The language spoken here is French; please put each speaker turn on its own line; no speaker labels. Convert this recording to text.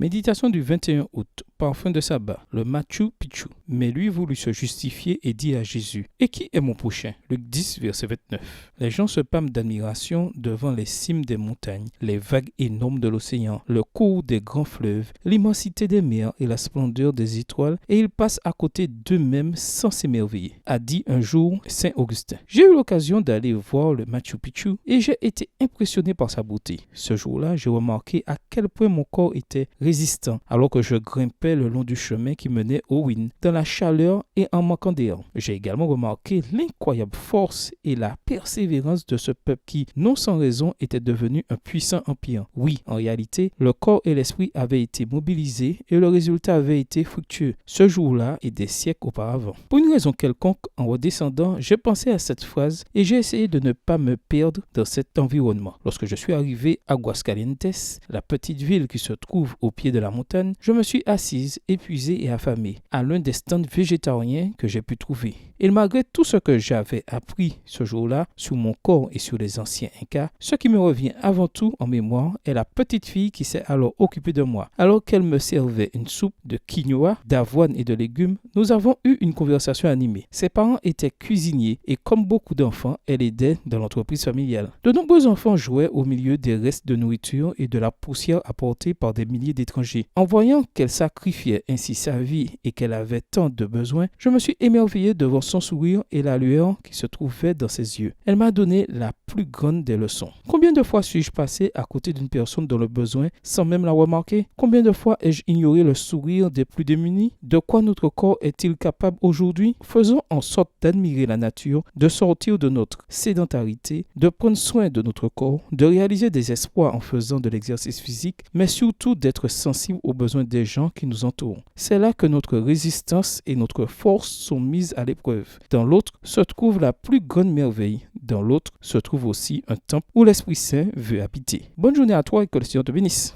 Méditation du 21 août. Parfum de sabbat, le Machu Picchu. Mais lui voulut se justifier et dit à Jésus: « Et qui est mon prochain ?» Luc 10, verset 29. Les gens se pâment d'admiration devant les cimes des montagnes, les vagues énormes de l'océan, le cours des grands fleuves, l'immensité des mers et la splendeur des étoiles, et ils passent à côté d'eux-mêmes sans s'émerveiller, a dit un jour Saint Augustin. J'ai eu l'occasion d'aller voir le Machu Picchu et j'ai été impressionné par sa beauté. Ce jour-là, j'ai remarqué à quel point mon corps était résistant alors que je grimpais le long du chemin qui menait aux ruines, dans la chaleur et en manquant d'air. J'ai également remarqué l'incroyable force et la persévérance de ce peuple qui, non sans raison, était devenu un puissant empire. Oui, en réalité, le corps et l'esprit avaient été mobilisés et le résultat avait été fructueux, ce jour-là et des siècles auparavant. Pour une raison quelconque, en redescendant, j'ai pensé à cette phrase et j'ai essayé de ne pas me perdre dans cet environnement. Lorsque je suis arrivé à Aguascalientes, la petite ville qui se trouve au pied de la montagne, je me suis assise, épuisée et affamée, à l'un des stands végétariens que j'ai pu trouver. Et malgré tout ce que j'avais appris ce jour-là sur mon corps et sur les anciens Incas, ce qui me revient avant tout en mémoire est la petite fille qui s'est alors occupée de moi. Alors qu'elle me servait une soupe de quinoa, d'avoine et de légumes, nous avons eu une conversation animée. Ses parents étaient cuisiniers et comme beaucoup d'enfants, elle aidait dans l'entreprise familiale. De nombreux enfants jouaient au milieu des restes de nourriture et de la poussière apportée par des milliers d'étrangers. En voyant qu'elle sacrifiait ainsi sa vie et qu'elle avait tant de besoins, je me suis émerveillé devant son sourire et la lueur qui se trouvait dans ses yeux. Elle m'a donné la plus grande des leçons. Combien de fois suis-je passé à côté d'une personne dans le besoin sans même la remarquer? Combien de fois ai-je ignoré le sourire des plus démunis? De quoi notre corps est-il capable aujourd'hui? Faisons en sorte d'admirer la nature, de sortir de notre sédentarité, de prendre soin de notre corps, de réaliser des exploits en faisant de l'exercice physique, mais surtout d'être sensible aux besoins des gens qui nous entourent. C'est là que notre résistance et notre force sont mises à l'épreuve. Dans l'autre se trouve la plus grande merveille. Dans l'autre se trouve aussi un temple où l'Esprit Saint veut habiter. Bonne journée à toi et que le Seigneur te bénisse.